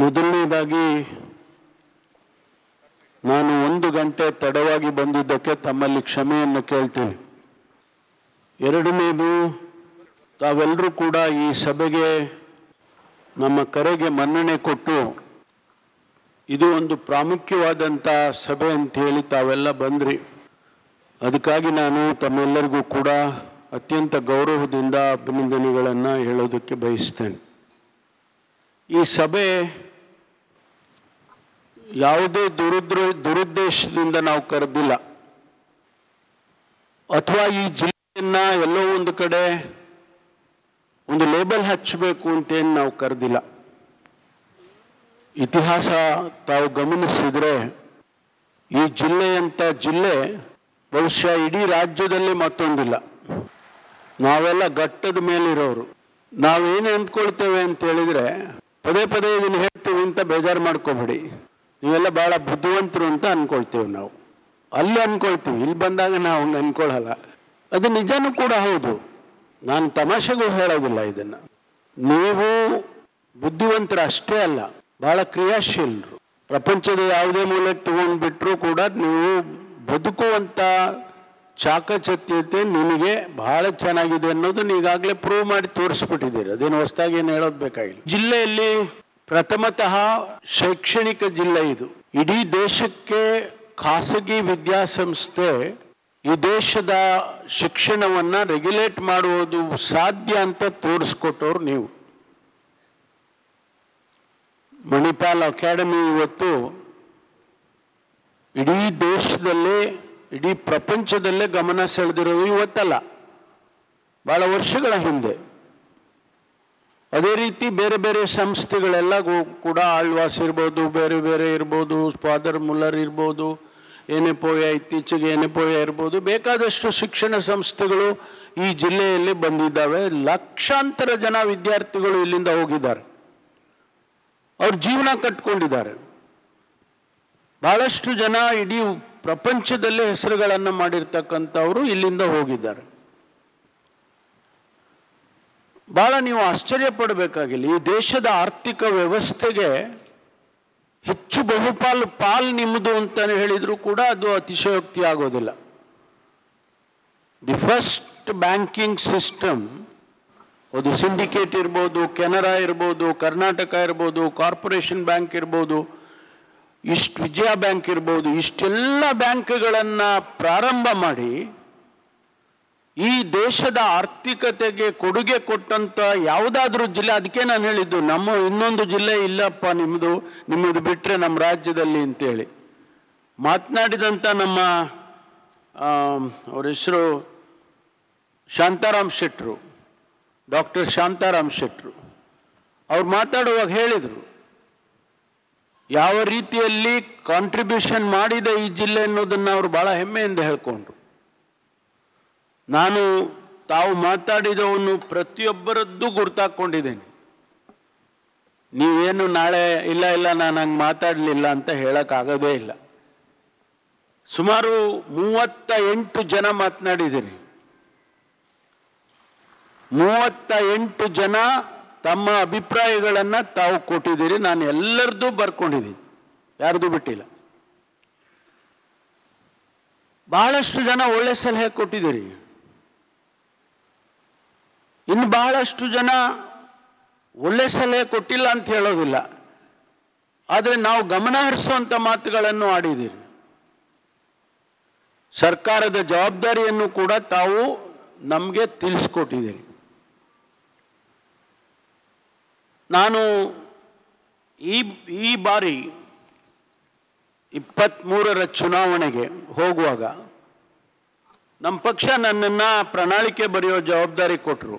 ಮೊದಲನೇದಾಗಿ ನಾನು 1 ಗಂಟೆ ತಡವಾಗಿ ಬಂದಿದ್ದಕ್ಕೆ ತಮ್ಮಲ್ಲಿ ಕ್ಷಮೆಯನ್ನು ಕೇಳ್ತೀನಿ. ಎರಡನೇದು, ತಾವೆಲ್ಲರೂ ಕೂಡ ಈ ಸಭೆಗೆ ನಮ್ಮ ಕರೆಗೆ ಮನ್ನಣೆ ಕೊಟ್ಟು ಇದು ಒಂದು ಪ್ರಾಮುಖ್ಯವಾದಂಥ ಸಭೆ ಅಂತ ಹೇಳಿ ತಾವೆಲ್ಲ ಬಂದ್ರಿ. ಅದಕ್ಕಾಗಿ ನಾನು ತಮ್ಮೆಲ್ಲರಿಗೂ ಕೂಡ ಅತ್ಯಂತ ಗೌರವದಿಂದ ಅಭಿನಂದನೆಗಳನ್ನು ಹೇಳೋದಕ್ಕೆ ಬಯಸ್ತೇನೆ. ಈ ಸಭೆ ಯಾವುದೇ ದುರುದ್ದೇಶದಿಂದ ನಾವು ಕರೆದಿಲ್ಲ, ಅಥವಾ ಈ ಜಿಲ್ಲೆಯನ್ನು ಎಲ್ಲೋ ಒಂದು ಕಡೆ ಒಂದು ಲೇಬಲ್ ಹಚ್ಚಬೇಕು ಅಂತೇನು ನಾವು ಕರೆದಿಲ್ಲ. ಇತಿಹಾಸ ತಾವು ಗಮನಿಸಿದರೆ ಈ ಜಿಲ್ಲೆಯಂಥ ಜಿಲ್ಲೆ ಬಹುಶಃ ಇಡೀ ರಾಜ್ಯದಲ್ಲಿ ಮತ್ತೊಂದಿಲ್ಲ. ನಾವೆಲ್ಲ ಘಟ್ಟದ ಮೇಲಿರೋರು. ನಾವೇನು ಅಂದ್ಕೊಳ್ತೇವೆ ಅಂತ ಹೇಳಿದರೆ, ಪದೇ ಪದೇ ಇದನ್ನು ಹೇಳ್ತೀವಿ ಅಂತ ಬೇಜಾರು ಮಾಡ್ಕೋಬೇಡಿ, ನೀವೆಲ್ಲ ಭಾಳ ಬುದ್ಧಿವಂತರು ಅಂತ ಅಂದ್ಕೊಳ್ತೇವೆ ನಾವು. ಅಲ್ಲಿ ಅಂದ್ಕೊಳ್ತೀವಿ, ಇಲ್ಲಿ ಬಂದಾಗ ನಾವು ಹಂಗೆ ಅಂದ್ಕೊಳ್ಳಲ್ಲ. ಅದು ನಿಜನೂ ಕೂಡ ಹೌದು, ನಾನು ತಮಾಷೆಗೂ ಹೇಳೋದಿಲ್ಲ ಇದನ್ನು. ನೀವು ಬುದ್ಧಿವಂತರು ಅಷ್ಟೇ ಅಲ್ಲ, ಭಾಳ ಕ್ರಿಯಾಶೀಲರು. ಪ್ರಪಂಚದ ಯಾವುದೇ ಮೂಲಕ್ಕೆ ತಗೊಂಡ್ಬಿಟ್ರೂ ಕೂಡ ನೀವು ಬದುಕುವಂಥ ಚಾಕಚಕ್ಯತೆ ನಿಮಗೆ ಬಹಳ ಚೆನ್ನಾಗಿದೆ ಅನ್ನೋದನ್ನ ಈಗಾಗಲೇ ಪ್ರೂವ್ ಮಾಡಿ ತೋರಿಸ್ಬಿಟ್ಟಿದ್ದೀರಿ. ಅದೇನು ಹೊಸದಾಗಿ ಏನು ಹೇಳೋದು ಬೇಕಾಗಿಲ್ಲ. ಜಿಲ್ಲೆಯಲ್ಲಿ ಪ್ರಥಮತಃ ಶೈಕ್ಷಣಿಕ ಜಿಲ್ಲೆ ಇದು. ಇಡೀ ದೇಶಕ್ಕೆ ಖಾಸಗಿ ವಿದ್ಯಾಸಂಸ್ಥೆ ಈ ದೇಶದ ಶಿಕ್ಷಣವನ್ನು ರೆಗ್ಯುಲೇಟ್ ಮಾಡುವುದು ಸಾಧ್ಯ ಅಂತ ತೋರಿಸ್ಕೊಟ್ಟವ್ರು ನೀವು. ಮಣಿಪಾಲ್ ಅಕಾಡೆಮಿ ಇವತ್ತು ಇಡೀ ದೇಶದಲ್ಲೇ, ಇಡೀ ಪ್ರಪಂಚದಲ್ಲೇ ಗಮನ ಸೆಳೆದಿರೋದು ಇವತ್ತಲ್ಲ, ಭಾಳ ವರ್ಷಗಳ ಹಿಂದೆ. ಅದೇ ರೀತಿ ಬೇರೆ ಬೇರೆ ಸಂಸ್ಥೆಗಳೆಲ್ಲ ಕೂಡ, ಆಳ್ವಾಸ್ ಇರ್ಬೋದು, ಬೇರೆ ಬೇರೆ ಇರ್ಬೋದು, ಫಾದರ್ ಮುಲ್ಲರ್ ಇರ್ಬೋದು, ಎನೆಪೋಯ, ಇತ್ತೀಚೆಗೆ ಎನೆಪೋಯ ಇರ್ಬೋದು, ಬೇಕಾದಷ್ಟು ಶಿಕ್ಷಣ ಸಂಸ್ಥೆಗಳು ಈ ಜಿಲ್ಲೆಯಲ್ಲಿ ಬಂದಿದ್ದಾವೆ. ಲಕ್ಷಾಂತರ ಜನ ವಿದ್ಯಾರ್ಥಿಗಳು ಇಲ್ಲಿಂದ ಹೋಗಿದ್ದಾರೆ, ಅವ್ರ ಜೀವನ ಕಟ್ಕೊಂಡಿದ್ದಾರೆ. ಬಹಳಷ್ಟು ಜನ ಇಡೀ ಪ್ರಪಂಚದಲ್ಲೇ ಹೆಸರುಗಳನ್ನು ಮಾಡಿರ್ತಕ್ಕಂಥವರು ಇಲ್ಲಿಂದ ಹೋಗಿದ್ದಾರೆ. ಭಾಳ ನೀವು ಆಶ್ಚರ್ಯ ಪಡಬೇಕಾಗಿಲ್ಲ. ಈ ದೇಶದ ಆರ್ಥಿಕ ವ್ಯವಸ್ಥೆಗೆ ಹೆಚ್ಚು ಪಾಲು ನಿಮ್ಮದು ಅಂತ ಹೇಳಿದರೂ ಕೂಡ ಅದು ಅತಿಶಯೋಕ್ತಿ ಆಗೋದಿಲ್ಲ. ದಿ ಫಸ್ಟ್ ಬ್ಯಾಂಕಿಂಗ್ ಸಿಸ್ಟಮ್, ಅದು ಸಿಂಡಿಕೇಟ್ ಇರ್ಬೋದು, ಕೆನರಾ ಇರ್ಬೋದು, ಕರ್ನಾಟಕ ಇರ್ಬೋದು, ಕಾರ್ಪೊರೇಷನ್ ಬ್ಯಾಂಕ್ ಇರ್ಬೋದು, ವಿಜಯ ಬ್ಯಾಂಕ್ ಇರ್ಬೋದು, ಇಷ್ಟೆಲ್ಲ ಬ್ಯಾಂಕ್ಗಳನ್ನು ಪ್ರಾರಂಭ ಮಾಡಿ ಈ ದೇಶದ ಆರ್ಥಿಕತೆಗೆ ಕೊಡುಗೆ ಕೊಟ್ಟಂಥ ಯಾವುದಾದ್ರೂ ಜಿಲ್ಲೆ, ಅದಕ್ಕೆ ನಾನು ಹೇಳಿದ್ದು ನಮ್ಮ ಇನ್ನೊಂದು ಜಿಲ್ಲೆ ಇಲ್ಲಪ್ಪ ನಿಮ್ಮದು ಬಿಟ್ಟರೆ ನಮ್ಮ ರಾಜ್ಯದಲ್ಲಿ ಅಂತೇಳಿ ಮಾತನಾಡಿದಂಥ ನಮ್ಮ ಅವ್ರ ಹೆಸರು ಶಾಂತಾರಾಮ್ ಶೆಟ್ಟರು, ಡಾಕ್ಟರ್ ಶಾಂತಾರಾಮ್ ಶೆಟ್ಟರು. ಅವ್ರು ಮಾತಾಡುವಾಗ ಹೇಳಿದರು, ಯಾವ ರೀತಿಯಲ್ಲಿ ಕಾಂಟ್ರಿಬ್ಯೂಷನ್ ಮಾಡಿದೆ ಈ ಜಿಲ್ಲೆ ಅನ್ನೋದನ್ನು ಅವರು ಭಾಳ ಹೆಮ್ಮೆಯಿಂದ ಹೇಳ್ಕೊಂಡ್ರು. ನಾನು ತಾವು ಮಾತಾಡಿದವನು ಪ್ರತಿಯೊಬ್ಬರದ್ದು ಗುರ್ತಾಕೊಂಡಿದ್ದೇನೆ. ನೀವೇನು ನಾಳೆ ಇಲ್ಲ ನಾನು ಹಂಗೆ ಮಾತಾಡಲಿಲ್ಲ ಅಂತ ಹೇಳೋಕ್ಕಾಗೋದೇ ಇಲ್ಲ. ಸುಮಾರು 38 ಜನ ಮಾತನಾಡಿದ್ದೀರಿ. 38 ಜನ ತಮ್ಮ ಅಭಿಪ್ರಾಯಗಳನ್ನು ತಾವು ಕೊಟ್ಟಿದ್ದೀರಿ. ನಾನು ಎಲ್ಲರದ್ದು ಬರ್ಕೊಂಡಿದ್ದೀನಿ, ಯಾರ್ದು ಬಿಟ್ಟಿಲ್ಲ. ಬಹಳಷ್ಟು ಜನ ಒಳ್ಳೆ ಸಲಹೆ ಕೊಟ್ಟಿದ್ದೀರಿ. ಇನ್ನು ಬಹಳಷ್ಟು ಜನ ಒಳ್ಳೆ ಸಲಹೆ ಕೊಟ್ಟಿಲ್ಲ ಅಂತ ಹೇಳೋದಿಲ್ಲ, ಆದರೆ ನಾವು ಗಮನ ಹರಿಸುವಂಥ ಮಾತುಗಳನ್ನು ಆಡಿದ್ದೀರಿ. ಸರ್ಕಾರದ ಜವಾಬ್ದಾರಿಯನ್ನು ಕೂಡ ತಾವು ನಮಗೆ ತಿಳಿಸ್ಕೊಟ್ಟಿದ್ದೀರಿ. ನಾನು ಈ ಬಾರಿ 23ರ ಚುನಾವಣೆಗೆ ಹೋಗುವಾಗ ನಮ್ಮ ಪಕ್ಷ ನನ್ನನ್ನು ಪ್ರಣಾಳಿಕೆ ಬರೆಯೋ ಜವಾಬ್ದಾರಿ ಕೊಟ್ಟರು.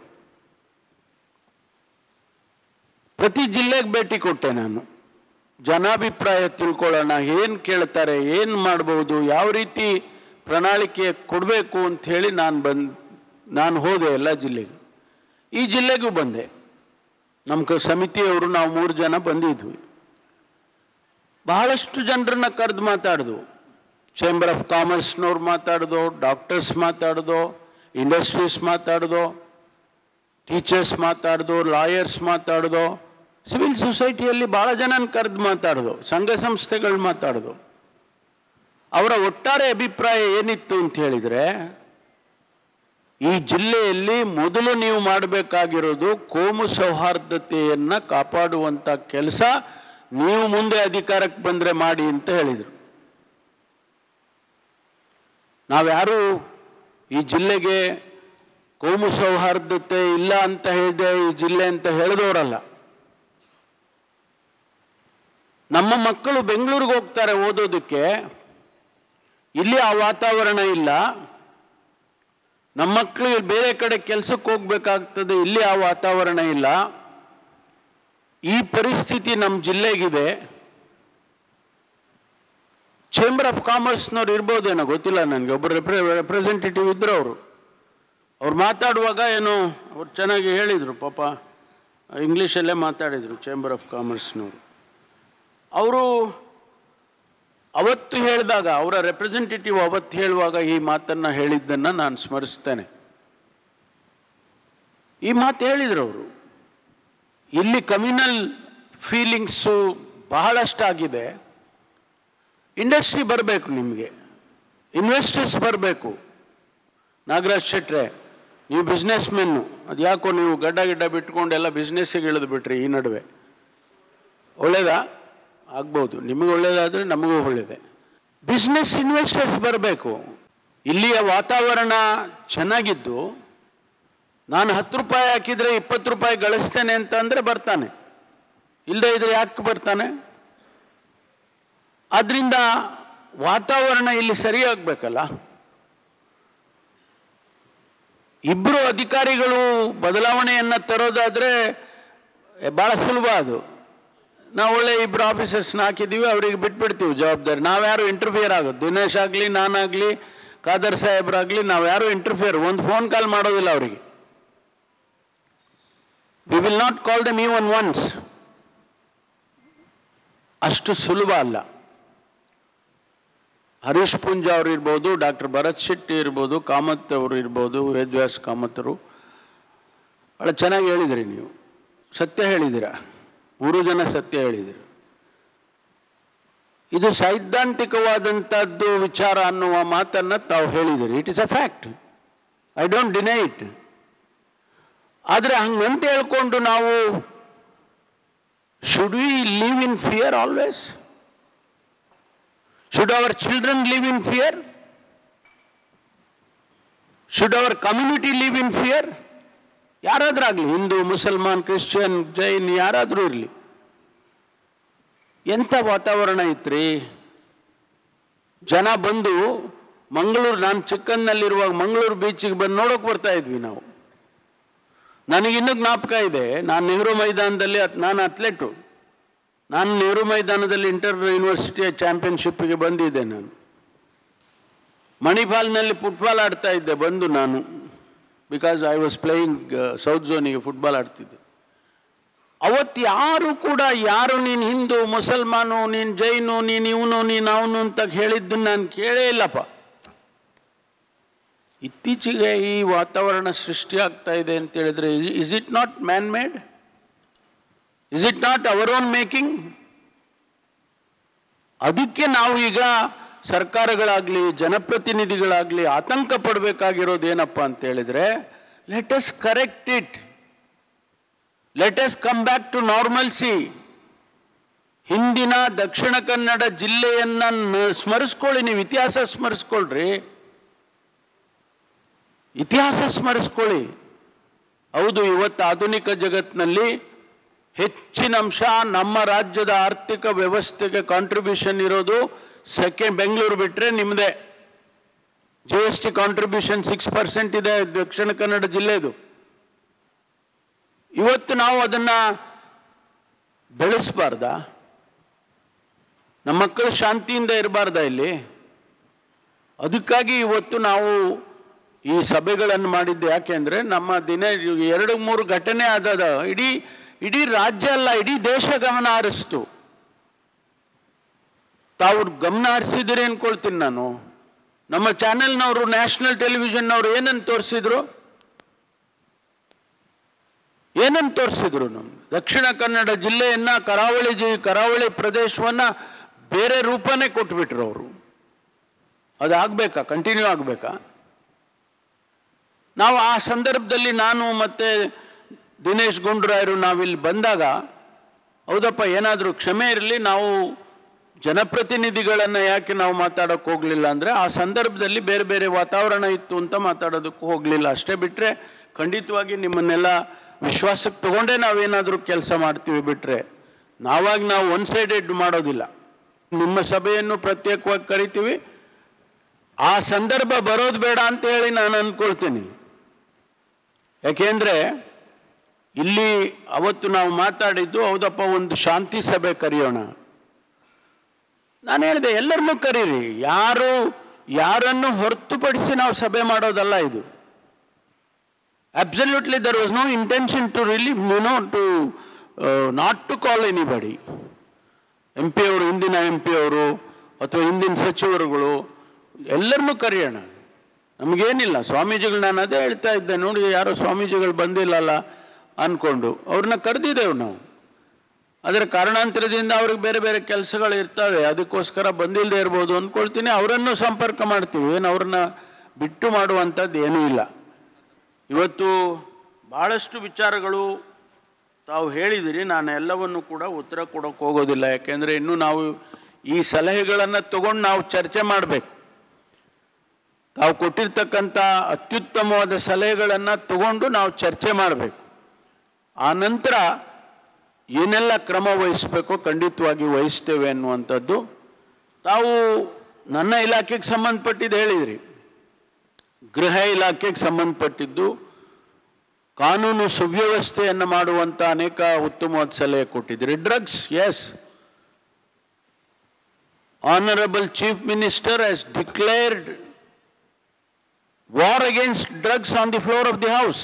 ಪ್ರತಿ ಜಿಲ್ಲೆಗೆ ಭೇಟಿ ಕೊಟ್ಟೆ. ನಾನು ಜನಾಭಿಪ್ರಾಯ ತಿಳ್ಕೊಳ್ಳೋಣ, ಏನು ಕೇಳ್ತಾರೆ, ಏನು ಮಾಡ್ಬೋದು, ಯಾವ ರೀತಿ ಪ್ರಣಾಳಿಕೆ ಕೊಡಬೇಕು ಅಂಥೇಳಿ ನಾನು ಹೋದೆ ಎಲ್ಲ ಜಿಲ್ಲೆಗೆ. ಈ ಜಿಲ್ಲೆಗೂ ಬಂದೆ. ನಮ್ಮ ಸಮಿತಿಯವರು ನಾವು 3 ಜನ ಬಂದಿದ್ವಿ. ಬಹಳಷ್ಟು ಜನರನ್ನ ಕರೆದು ಮಾತಾಡಿದ್ವು. ಚೇಂಬರ್ ಆಫ್ ಕಾಮರ್ಸ್ನವ್ರು ಮಾತಾಡ್ದೋ, ಡಾಕ್ಟರ್ಸ್ ಮಾತಾಡ್ದೋ, ಇಂಡಸ್ಟ್ರೀಸ್ ಮಾತಾಡ್ದೋ, ಟೀಚರ್ಸ್ ಮಾತಾಡ್ದೋ, ಲಾಯರ್ಸ್ ಮಾತಾಡ್ದೋ, ಸಿವಿಲ್ ಸೊಸೈಟಿಯಲ್ಲಿ ಭಾಳ ಜನನ ಕರೆದು ಮಾತಾಡೋದು, ಸಂಘ ಸಂಸ್ಥೆಗಳು ಮಾತಾಡೋದು. ಅವರ ಒಟ್ಟಾರೆ ಅಭಿಪ್ರಾಯ ಏನಿತ್ತು ಅಂತ ಹೇಳಿದರೆ, ಈ ಜಿಲ್ಲೆಯಲ್ಲಿ ಮೊದಲು ನೀವು ಮಾಡಬೇಕಾಗಿರೋದು ಕೋಮು ಸೌಹಾರ್ದತೆಯನ್ನು ಕಾಪಾಡುವಂಥ ಕೆಲಸ ನೀವು ಮುಂದೆ ಅಧಿಕಾರಕ್ಕೆ ಬಂದರೆ ಮಾಡಿ ಅಂತ ಹೇಳಿದರು. ನಾವ್ಯಾರೂ ಈ ಜಿಲ್ಲೆಗೆ ಕೋಮು ಸೌಹಾರ್ದತೆ ಇಲ್ಲ ಅಂತ ಹೇಳಿದೆ ಈ ಜಿಲ್ಲೆ ಅಂತ ಹೇಳಿದವರಲ್ಲ. ನಮ್ಮ ಮಕ್ಕಳು ಬೆಂಗಳೂರಿಗೆ ಹೋಗ್ತಾರೆ ಓದೋದಕ್ಕೆ, ಇಲ್ಲಿ ಆ ವಾತಾವರಣ ಇಲ್ಲ. ನಮ್ಮ ಮಕ್ಕಳು ಬೇರೆ ಕಡೆ ಕೆಲಸಕ್ಕೆ ಹೋಗ್ಬೇಕಾಗ್ತದೆ, ಇಲ್ಲಿ ಆ ವಾತಾವರಣ ಇಲ್ಲ. ಈ ಪರಿಸ್ಥಿತಿ ನಮ್ಮ ಜಿಲ್ಲೆಗಿದೆ. ಚೇಂಬರ್ ಆಫ್ ಕಾಮರ್ಸ್ನವ್ರು ಇರ್ಬೋದೇನೋ ಗೊತ್ತಿಲ್ಲ ನನಗೆ, ಒಬ್ಬರು ರೆಪ್ರೆಸೆಂಟೇಟಿವ್ ಇದ್ದರು. ಅವ್ರು ಮಾತಾಡುವಾಗ ಏನೋ ಅವ್ರು ಚೆನ್ನಾಗಿ ಹೇಳಿದರು, ಪಾಪ ಇಂಗ್ಲೀಷಲ್ಲೇ ಮಾತಾಡಿದರು ಚೇಂಬರ್ ಆಫ್ ಕಾಮರ್ಸ್ನವರು. ಅವರು ಅವತ್ತು ಹೇಳಿದಾಗ, ಅವರ ರೆಪ್ರೆಸೆಂಟೇಟಿವ್ ಅವತ್ತು ಹೇಳುವಾಗ ಈ ಮಾತನ್ನು ಹೇಳಿದ್ದನ್ನು ನಾನು ಸ್ಮರಿಸ್ತೇನೆ. ಈ ಮಾತು ಹೇಳಿದರು ಅವರು, ಇಲ್ಲಿ ಕಮ್ಯುನಲ್ ಫೀಲಿಂಗ್ಸು ಬಹಳಷ್ಟಾಗಿದೆ. ಇಂಡಸ್ಟ್ರಿ ಬರಬೇಕು, ನಿಮಗೆ ಇನ್ವೆಸ್ಟರ್ಸ್ ಬರಬೇಕು. ನಾಗರಾಜ್ ಶೆಟ್ರೆ, ನೀವು ಬಿಸ್ನೆಸ್ ಮೆನ್ನು, ಅದು ಯಾಕೋ ನೀವು ಗಡ್ಡ ಬಿಟ್ಕೊಂಡೆಲ್ಲ ಬಿಸ್ನೆಸ್ಸಿಗೆ ಇಳಿದು ಬಿಟ್ರಿ ಈ ನಡುವೆ. ಒಳ್ಳೇದಾ? ಆಗ್ಬೋದು, ನಿಮಗೆ ಒಳ್ಳೇದಾದರೆ ನಮಗೂ ಒಳ್ಳೆಯದೇ. ಬಿಸ್ನೆಸ್ ಇನ್ವೆಸ್ಟರ್ಸ್ ಬರಬೇಕು. ಇಲ್ಲಿಯ ವಾತಾವರಣ ಚೆನ್ನಾಗಿದ್ದು, ನಾನು 10 ರೂಪಾಯಿ ಹಾಕಿದರೆ 20 ರೂಪಾಯಿ ಗಳಿಸ್ತೇನೆ ಅಂತಂದರೆ ಬರ್ತಾನೆ, ಇಲ್ಲದೇ ಇದ್ರೆ ಯಾಕೆ ಬರ್ತಾನೆ? ಆದ್ದರಿಂದ ವಾತಾವರಣ ಇಲ್ಲಿ ಸರಿಯಾಗಬೇಕಲ್ಲ. ಇಬ್ಬರು ಅಧಿಕಾರಿಗಳು ಬದಲಾವಣೆಯನ್ನು ತರೋದಾದರೆ ಭಾಳ ಸುಲಭ. ಅದು ನಾವು ಒಳ್ಳೆ ಇಬ್ಬರು ಆಫೀಸರ್ಸ್ನ ಹಾಕಿದ್ದೀವಿ, ಅವರಿಗೆ ಬಿಟ್ಬಿಡ್ತೀವಿ ಜವಾಬ್ದಾರಿ. ನಾವ್ಯಾರು ಇಂಟರ್ಫಿಯರ್ ಆಗೋದು, ದಿನೇಶ್ ಆಗಲಿ, ನಾನಾಗಲಿ, ಖಾದರ್ ಸಾಹೇಬ್ರಾಗಲಿ, ನಾವ್ಯಾರು ಇಂಟರ್ಫಿಯರ್, ಒಂದು ಫೋನ್ ಕಾಲ್ ಮಾಡೋದಿಲ್ಲ ಅವರಿಗೆ. V will not call them even once. ಅಷ್ಟು ಸುಲಭ ಅಲ್ಲ. ಹರೀಶ್ ಪುಂಜ ಅವರು ಇರ್ಬೋದು, ಡಾಕ್ಟರ್ ಭರತ್ ಶೆಟ್ಟಿ ಇರ್ಬೋದು, ಕಾಮತ್ ಅವರು ಇರ್ಬೋದು, ವೇದವ್ಯಾಸ್ ಕಾಮತ್ತರು. ಭಾಳ ಚೆನ್ನಾಗಿ ಹೇಳಿದಿರಿ, ನೀವು ಸತ್ಯ ಹೇಳಿದ್ದೀರ, 3 ಜನ ಸತ್ಯ ಹೇಳಿದಿರಿ. ಇದು ಸೈದ್ಧಾಂತಿಕವಾದಂಥದ್ದು ವಿಚಾರ ಅನ್ನುವ ಮಾತನ್ನು ತಾವು ಹೇಳಿದಿರಿ. It is a fact, I don't deny it. ಆದರೆ ಹಂಗಂತ ಹೇಳ್ಕೊಂಡು ನಾವು should we live in fear always? Should our children live in fear? Should our community live in fear? ಯಾರಾದರೂ ಆಗಲಿ, ಹಿಂದೂ, ಮುಸಲ್ಮಾನ್, ಕ್ರಿಶ್ಚಿಯನ್, ಜೈನ್, ಯಾರಾದರೂ ಇರಲಿ, ಎಂಥ ವಾತಾವರಣ ಇತ್ರಿ. ಜನ ಬಂದು ಮಂಗಳೂರು, ನಾನು ಚಿಕ್ಕನ್ನಲ್ಲಿರುವಾಗ ಮಂಗಳೂರು ಬೀಚಿಗೆ ಬಂದು ನೋಡೋಕೆ ಬರ್ತಾ ಇದ್ವಿ ನಾವು. ನನಗಿನ್ನೂ ಜ್ಞಾಪಕ ಇದೆ, ನಾನು ನೆಹರು ಮೈದಾನದಲ್ಲಿ, ನಾನು ಅಥ್ಲೆಟು, ನಾನು ನೆಹರು ಮೈದಾನದಲ್ಲಿ ಇಂಟರ್ ಯೂನಿವರ್ಸಿಟಿಯ ಚಾಂಪಿಯನ್ಶಿಪ್ಪಿಗೆ ಬಂದಿದ್ದೆ. ನಾನು ಮಣಿಪಾಲ್ನಲ್ಲಿ ಫುಟ್ಬಾಲ್ ಆಡ್ತಾ ಇದ್ದೆ ಬಂದು ನಾನು, because I was playing south ಝೋನಿಗೆ ಫುಟ್ಬಾಲ್ ಆಡ್ತಿದ್ದೆ. ಅವತ್ತು ಯಾರು ಕೂಡ ಯಾರು ನೀನು ಹಿಂದೂ, ಮುಸಲ್ಮಾನು, ನೀನು ಜೈನು, ನೀನು ಇವನು, ನೀನು ಅವನು ಅಂತ ಹೇಳಿದ್ದನ್ನು ನಾನು ಕೇಳೇ ಇಲ್ಲಪ್ಪ. ಇತ್ತೀಚೆಗೆ ಈ ವಾತಾವರಣ ಸೃಷ್ಟಿಯಾಗ್ತಾ ಇದೆ ಅಂತ ಹೇಳಿದ್ರೆ, is it not man made? Is it not our own making? ಅದಕ್ಕೆ ನಾವು ಈಗ ಸರ್ಕಾರಗಳಾಗಲಿ, ಜನಪ್ರತಿನಿಧಿಗಳಾಗಲಿ ಆತಂಕ ಪಡಬೇಕಾಗಿರೋದು ಏನಪ್ಪ ಅಂತ ಹೇಳಿದ್ರೆ, let us correct it, let us come back to normalcy. ಹಿಂದಿನ ದಕ್ಷಿಣ ಕನ್ನಡ ಜಿಲ್ಲೆಯನ್ನು ಸ್ಮರಿಸ್ಕೊಳ್ಳಿ, ನೀವು ಇತಿಹಾಸ ಸ್ಮರಿಸ್ಕೊಳ್ರಿ, ಇತಿಹಾಸ ಸ್ಮರಿಸ್ಕೊಳ್ಳಿ. ಹೌದು, ಇವತ್ತು ಆಧುನಿಕ ಜಗತ್ತಿನಲ್ಲಿ ಹೆಚ್ಚಿನ ಅಂಶ ನಮ್ಮ ರಾಜ್ಯದ ಆರ್ಥಿಕ ವ್ಯವಸ್ಥೆಗೆ ಕಾಂಟ್ರಿಬ್ಯೂಷನ್ ಇರೋದು ಬೆಂಗಳೂರು ಬಿಟ್ಟರೆ ನಿಮ್ಮದೇ. GST ಕಾಂಟ್ರಿಬ್ಯೂಷನ್ 6% ಇದೆ ದಕ್ಷಿಣ ಕನ್ನಡ ಜಿಲ್ಲೆದು. ಇವತ್ತು ನಾವು ಅದನ್ನು ಬೆಳೆಸಬಾರ್ದ? ನಮ್ಮ ಮಕ್ಕಳು ಶಾಂತಿಯಿಂದ ಇರಬಾರ್ದ ಇಲ್ಲಿ? ಅದಕ್ಕಾಗಿ ಇವತ್ತು ನಾವು ಈ ಸಭೆಗಳನ್ನು ಮಾಡಿದ್ದು. ಯಾಕೆಂದರೆ ನಮ್ಮ 2-3 ಘಟನೆ ಆದದ, ಇಡೀ ರಾಜ್ಯ ಅಲ್ಲ, ಇಡೀ ದೇಶ ಗಮನ ಹರಿಸ್ತು. ತಾವು ಗಮನ ಹರಿಸಿದಿರಿ ಅನ್ಕೊಳ್ತೀನಿ ನಾನು. ನಮ್ಮ ಚಾನೆಲ್ನವರು, ನ್ಯಾಷನಲ್ ಟೆಲಿವಿಷನ್ನವರು ಏನನ್ನು ತೋರಿಸಿದ್ರು? ದಕ್ಷಿಣ ಕನ್ನಡ ಜಿಲ್ಲೆಯನ್ನು ಕರಾವಳಿ ಪ್ರದೇಶವನ್ನು ಬೇರೆ ರೂಪನೇ ಕೊಟ್ಬಿಟ್ರು ಅವರು. ಅದು ಆಗಬೇಕಾ? ಕಂಟಿನ್ಯೂ ಆಗಬೇಕಾ? ನಾವು ಆ ಸಂದರ್ಭದಲ್ಲಿ ನಾನು ಮತ್ತು ದಿನೇಶ್ ಗುಂಡೂರಾಯರು ನಾವಿಲ್ಲಿ ಬಂದಾಗ, ಹೌದಪ್ಪ ಏನಾದರೂ ಕ್ಷಮೆ ಇರಲಿ, ನಾವು ಜನಪ್ರತಿನಿಧಿಗಳನ್ನು ಯಾಕೆ ನಾವು ಮಾತಾಡೋಕ್ಕೆ ಹೋಗಲಿಲ್ಲ ಅಂದರೆ ಆ ಸಂದರ್ಭದಲ್ಲಿ ಬೇರೆ ಬೇರೆ ವಾತಾವರಣ ಇತ್ತು ಅಂತ ಮಾತಾಡೋದಕ್ಕೂ ಹೋಗಲಿಲ್ಲ. ಅಷ್ಟೇ ಬಿಟ್ಟರೆ ಖಂಡಿತವಾಗಿ ನಿಮ್ಮನ್ನೆಲ್ಲ ವಿಶ್ವಾಸಕ್ಕೆ ತಗೊಂಡೇ ನಾವೇನಾದರೂ ಕೆಲಸ ಮಾಡ್ತೀವಿ. ಬಿಟ್ಟರೆ ನಾವು ಒನ್ ಸೈಡೆಡ್ ಮಾಡೋದಿಲ್ಲ. ನಿಮ್ಮ ಸಭೆಯನ್ನು ಪ್ರತ್ಯೇಕವಾಗಿ ಕರಿತೀವಿ. ಆ ಸಂದರ್ಭ ಬರೋದು ಬೇಡ ಅಂತ ಹೇಳಿ ನಾನು ಅಂದ್ಕೊಳ್ತೀನಿ. ಯಾಕೆಂದರೆ ಇಲ್ಲಿ ಅವತ್ತು ನಾವು ಮಾತಾಡಿದ್ದು, ಹೌದಪ್ಪ ಒಂದು ಶಾಂತಿ ಸಭೆ ಕರೆಯೋಣ. ನಾನು ಹೇಳಿದೆ ಎಲ್ಲರನ್ನೂ ಕರೀರಿ, ಯಾರನ್ನು ಹೊರತುಪಡಿಸಿ ನಾವು ಸಭೆ ಮಾಡೋದಲ್ಲ ಇದು. Absolutely there was no intention to relieve not to call anybody. MP ಅವರು, ಹಿಂದಿನ MP ಅವರು ಅಥವಾ ಹಿಂದಿನ ಸಚಿವರುಗಳು ಎಲ್ಲರನ್ನೂ ಕರೆಯೋಣ, ನಮಗೇನಿಲ್ಲ. ಸ್ವಾಮೀಜಿಗಳು, ನಾನು ಅದೇ ಹೇಳ್ತಾ ಇದ್ದೆ, ನೋಡಿ ಯಾರೋ ಸ್ವಾಮೀಜಿಗಳು ಬಂದಿಲ್ಲಲ್ಲ ಅಂದ್ಕೊಂಡು ಅವ್ರನ್ನ ಕರೆದಿದ್ದೇವೆ ನಾವು. ಅದರ ಕಾರಣಾಂತರದಿಂದ ಅವ್ರಿಗೆ ಬೇರೆ ಬೇರೆ ಕೆಲಸಗಳು ಇರ್ತವೆ, ಅದಕ್ಕೋಸ್ಕರ ಬಂದಿಲ್ಲದೆ ಇರ್ಬೋದು ಅಂದ್ಕೊಳ್ತೀನಿ. ಅವರನ್ನು ಸಂಪರ್ಕ ಮಾಡ್ತೀವಿ, ಏನು ಅವ್ರನ್ನ ಬಿಟ್ಟು ಮಾಡುವಂಥದ್ದು ಏನೂ ಇಲ್ಲ. ಇವತ್ತು ಭಾಳಷ್ಟು ವಿಚಾರಗಳು ತಾವು ಹೇಳಿದಿರಿ. ನಾನು ಎಲ್ಲವನ್ನು ಕೂಡ ಉತ್ತರ ಕೊಡೋಕ್ಕೆ ಹೋಗೋದಿಲ್ಲ. ಯಾಕೆಂದರೆ ಇನ್ನೂ ನಾವು ಈ ಸಲಹೆಗಳನ್ನು ತಗೊಂಡು ನಾವು ಚರ್ಚೆ ಮಾಡಬೇಕು. ತಾವು ಕೊಟ್ಟಿರ್ತಕ್ಕಂಥ ಅತ್ಯುತ್ತಮವಾದ ಸಲಹೆಗಳನ್ನು ತಗೊಂಡು ನಾವು ಚರ್ಚೆ ಮಾಡಬೇಕು. ಆ ನಂತರ ಏನೆಲ್ಲ ಕ್ರಮ ವಹಿಸಬೇಕೋ ಖಂಡಿತವಾಗಿ ವಹಿಸ್ತೇವೆ ಅನ್ನುವಂಥದ್ದು. ತಾವು ನನ್ನ ಇಲಾಖೆಗೆ ಸಂಬಂಧಪಟ್ಟಿದ್ದು ಹೇಳಿದ್ರಿ, ಗೃಹ ಇಲಾಖೆಗೆ ಸಂಬಂಧಪಟ್ಟಿದ್ದು ಕಾನೂನು ಸುವ್ಯವಸ್ಥೆಯನ್ನು ಮಾಡುವಂಥ ಅನೇಕ ಉತ್ತಮವಾದ ಸಲಹೆ ಕೊಟ್ಟಿದ್ದೀರಿ. Drugs, yes, honourable chief minister has declared war against drugs on the floor of the house.